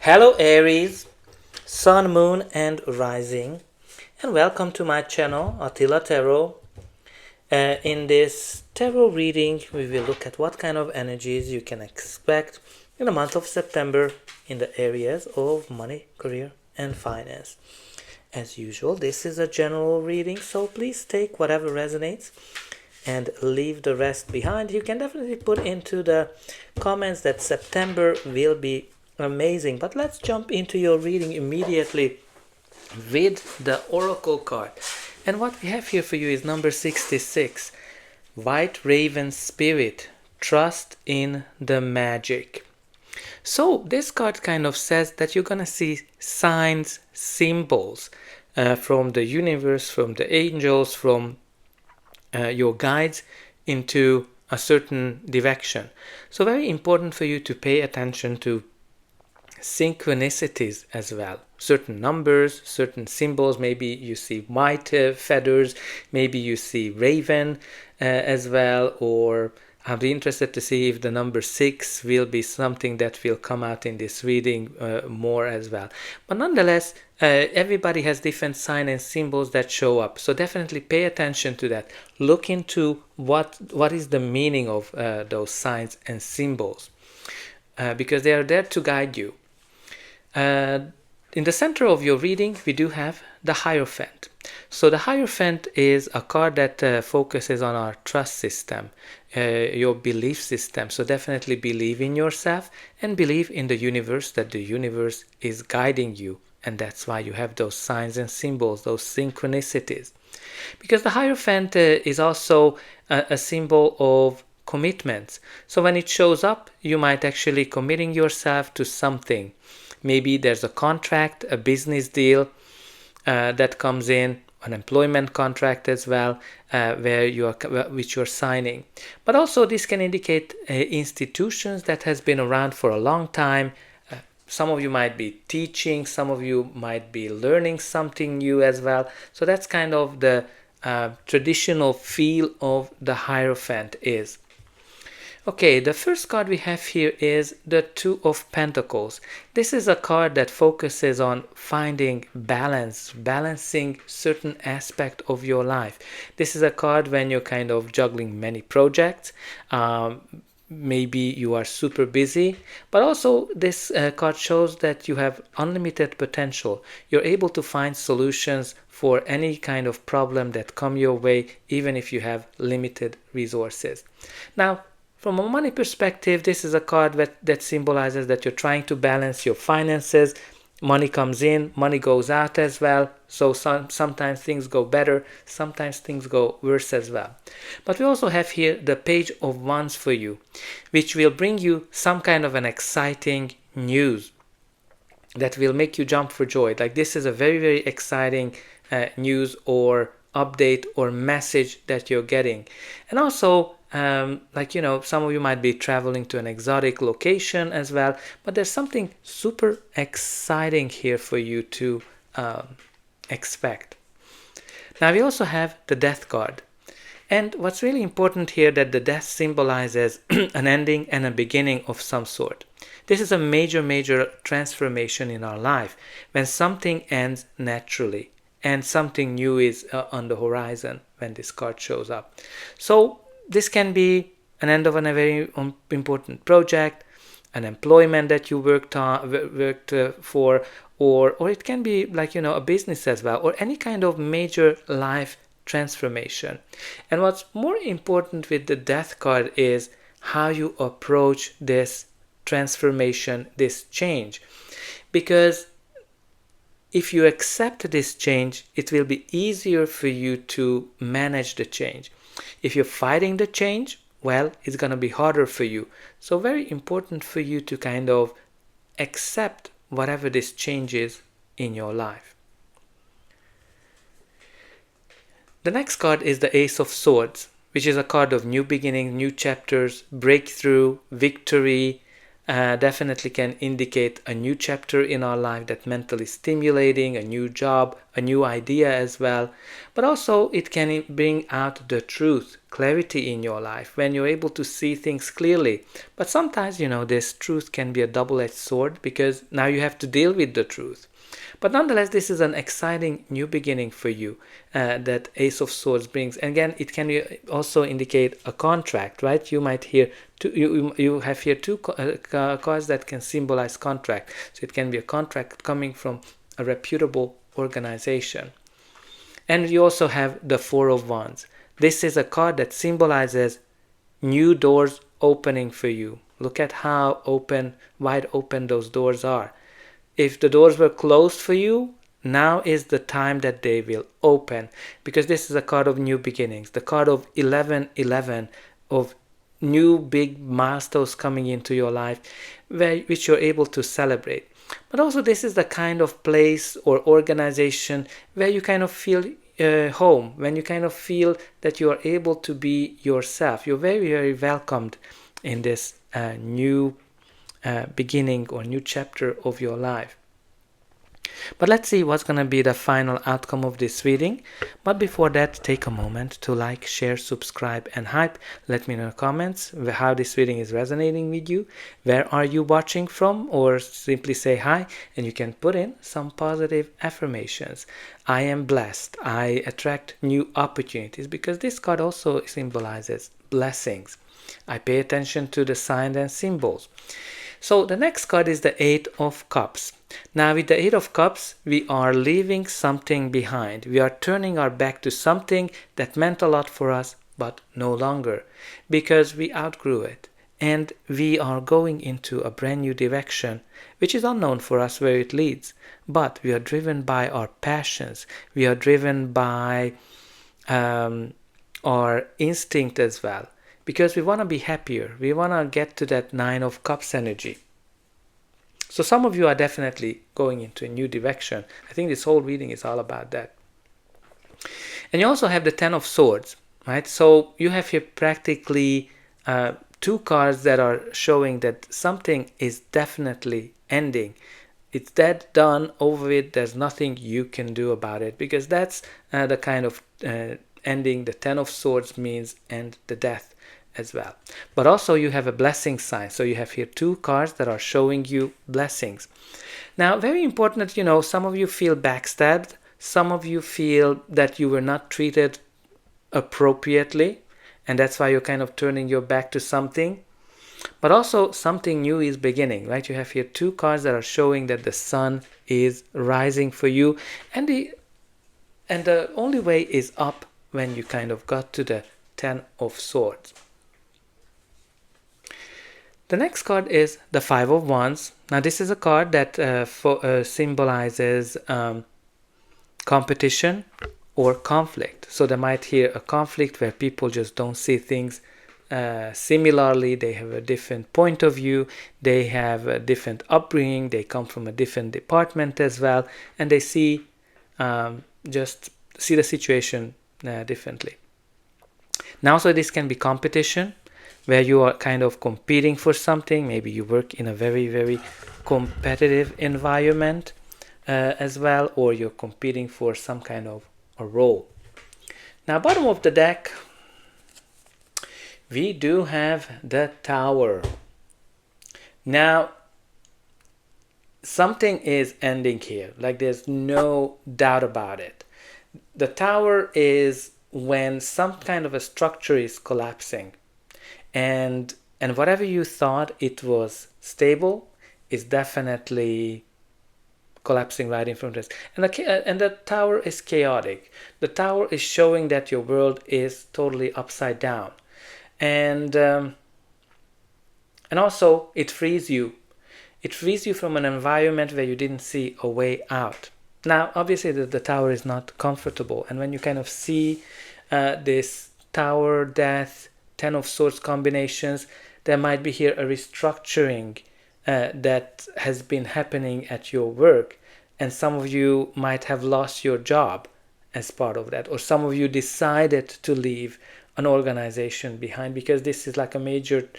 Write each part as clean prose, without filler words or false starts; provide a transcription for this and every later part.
Hello Aries, Sun, Moon and Rising, and welcome to my channel Attila Tarot. In this tarot reading we will look at what kind of energies you can expect in the month of September in the areas of money, career and finance. As usual, this is a general reading, so please take whatever resonates and leave the rest behind. You can definitely put into the comments that September will be amazing, but let's jump into your reading immediately with the oracle card. And what we have here for you is number 66, White Raven Spirit, trust in the magic. So this card kind of says that you're gonna see signs, symbols from the universe, from the angels, from your guides into a certain direction. So very important for you to pay attention to synchronicities as well. Certain numbers, certain symbols. Maybe you see white feathers, maybe you see raven as well, or I'll be interested to see if the number 6 will be something that will come out in this reading more as well. But nonetheless, everybody has different signs and symbols that show up. So definitely pay attention to that. Look into what is the meaning of those signs and symbols because they are there to guide you. In the center of your reading, we do have the hierophant. So the hierophant is a card that focuses on our trust system, your belief system. So definitely believe in yourself and believe in the universe, that the universe is guiding you. And that's why you have those signs and symbols, those synchronicities. Because the hierophant is also a symbol of commitments. So when it shows up, you might actually committing yourself to something. Maybe there's a contract, a business deal that comes in, an employment contract as well, which you're signing. But also this can indicate institutions that has been around for a long time. Some of you might be teaching, some of you might be learning something new as well. So that's kind of the traditional feel of the hierophant is. Okay, the first card we have here is the Two of Pentacles. This is a card that focuses on finding balance, balancing certain aspect of your life. This is a card when you're kind of juggling many projects. Maybe you are super busy, but also this card shows that you have unlimited potential. You're able to find solutions for any kind of problem that come your way, even if you have limited resources. Now, from a money perspective, this is a card that symbolizes that you're trying to balance your finances. Money comes in, money goes out as well. So sometimes things go better, sometimes things go worse as well. But we also have here the Page of Wands for you, which will bring you some kind of an exciting news that will make you jump for joy. Like this is a very, very exciting news or update or message that you're getting. And also, some of you might be traveling to an exotic location as well, but there's something super exciting here for you to expect. Now we also have the Death card. And what's really important here that the death symbolizes an ending and a beginning of some sort. This is a major, major transformation in our life when something ends naturally and something new is on the horizon when this card shows up. So this can be an end of a very important project, an employment that you worked for, or it can be a business as well, or any kind of major life transformation. And what's more important with the Death card is how you approach this transformation, this change. Because if you accept this change, it will be easier for you to manage the change. If you're fighting the change, well, it's going to be harder for you. So very important for you to kind of accept whatever this change is in your life. The next card is the Ace of Swords, which is a card of new beginning, new chapters, breakthrough, victory, definitely can indicate a new chapter in our life that's mentally stimulating, a new job, a new idea as well. But also it can bring out the truth, clarity in your life when you're able to see things clearly. But sometimes, this truth can be a double-edged sword because now you have to deal with the truth. But nonetheless, this is an exciting new beginning for you that Ace of Swords brings. And again, it can also indicate a contract, right? You might hear you have here two cards that can symbolize contract. So it can be a contract coming from a reputable organization. And you also have the Four of Wands. This is a card that symbolizes new doors opening for you. Look at how wide open those doors are. If the doors were closed for you, now is the time that they will open, because this is a card of new beginnings, the card of 1111, of new big milestones coming into your life, which you're able to celebrate. But also this is the kind of place or organization where you kind of feel home, when you kind of feel that you are able to be yourself. You're very, very welcomed in this new beginning or new chapter of your life. But let's see what's going to be the final outcome of this reading. But before that, take a moment to like, share, subscribe, and hype. Let me know in the comments how this reading is resonating with you. Where are you watching from? Or simply say hi, and you can put in some positive affirmations. I am blessed. I attract new opportunities, because this card also symbolizes blessings. I pay attention to the signs and symbols. So the next card is the Eight of Cups. Now with the Eight of Cups, we are leaving something behind. We are turning our back to something that meant a lot for us, but no longer, because we outgrew it. And we are going into a brand new direction, which is unknown for us where it leads. But we are driven by our passions. We are driven by our instinct as well. Because we want to be happier. We want to get to that Nine of Cups energy. So some of you are definitely going into a new direction. I think this whole reading is all about that. And you also have the Ten of Swords, right? So you have here practically two cards that are showing that something is definitely ending. It's dead, done, over with. There's nothing you can do about it, because that's the kind of ending. The Ten of Swords means end, the death as well. But also you have a blessing sign. So you have here two cards that are showing you blessings. Now, very important, some of you feel backstabbed. Some of you feel that you were not treated appropriately, and that's why you're kind of turning your back to something. But also something new is beginning, right? You have here two cards that are showing that the sun is rising for you, and the only way is up when you kind of got to the Ten of Swords. The next card is the Five of Wands. Now this is a card that symbolizes competition or conflict. So they might hear a conflict where people just don't see things similarly. They have a different point of view. They have a different upbringing. They come from a different department as well. And they see the situation differently. Now, so this can be competition, where you are kind of competing for something. Maybe you work in a very, very competitive environment as well, or you're competing for some kind of a role. Now, bottom of the deck, we do have the Tower. Now, something is ending here. Like, there's no doubt about it. The Tower is when some kind of a structure is collapsing. And whatever you thought it was stable is definitely collapsing right in front of us. And the Tower is chaotic. The Tower is showing that your world is totally upside down. And also it frees you. It frees you from an environment where you didn't see a way out. Now, obviously, the Tower is not comfortable. And when you kind of see this Tower, Death, Ten of Swords combinations, there might be here a restructuring that has been happening at your work, and some of you might have lost your job as part of that, or some of you decided to leave an organization behind, because this is like a major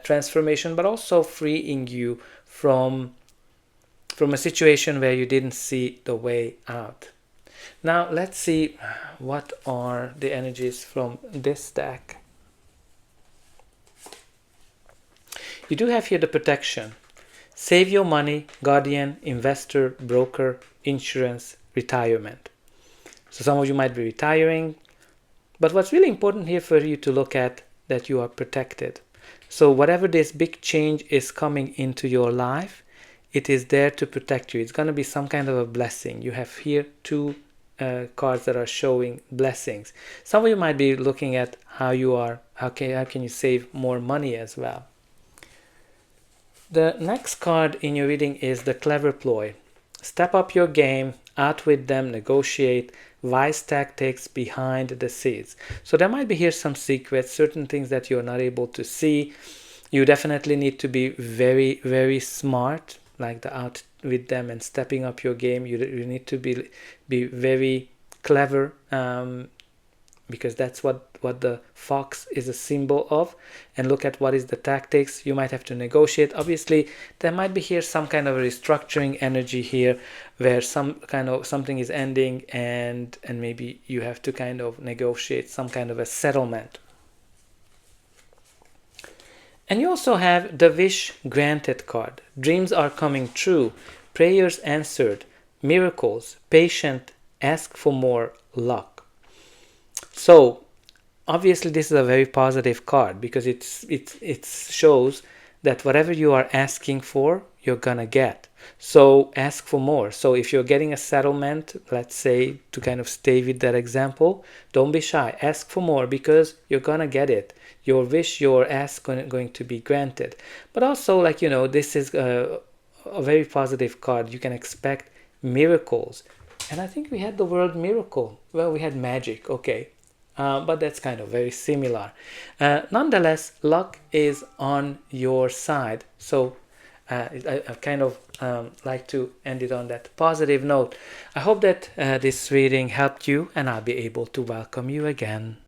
transformation, but also freeing you from a situation where you didn't see the way out. Now let's see what are the energies from this deck. You do have here the protection. Save your money, guardian, investor, broker, insurance, retirement. So some of you might be retiring, but what's really important here for you to look at, that you are protected. So whatever this big change is coming into your life, it is there to protect you. It's going to be some kind of a blessing. You have here two cards that are showing blessings. Some of you might be looking at how can you save more money as well. The next card in your reading is the clever ploy. Step up your game, outwit them, negotiate, wise tactics behind the scenes. So there might be here some secrets, certain things that you're not able to see. You definitely need to be very, very smart, like the outwit them and stepping up your game. You need to be very clever, because that's what the fox is a symbol of. And look at what is the tactics. You might have to negotiate. Obviously there might be here some kind of a restructuring energy here, where something is ending, and maybe you have to kind of negotiate some kind of a settlement. And you also have the wish granted card. Dreams are coming true, prayers answered, miracles, patient, ask for more, luck. So obviously this is a very positive card, because it shows that whatever you are asking for, you're gonna get. So ask for more. So if you're getting a settlement, let's say, to kind of stay with that example, don't be shy. Ask for more, because you're gonna get it. Your wish, your ask going to be granted. But also, like, this is a very positive card. You can expect miracles. And I think we had the word miracle. Well, we had magic. Okay. But that's kind of very similar. Nonetheless, luck is on your side. So I kind of like to end it on that positive note. I hope that this reading helped you, and I'll be able to welcome you again.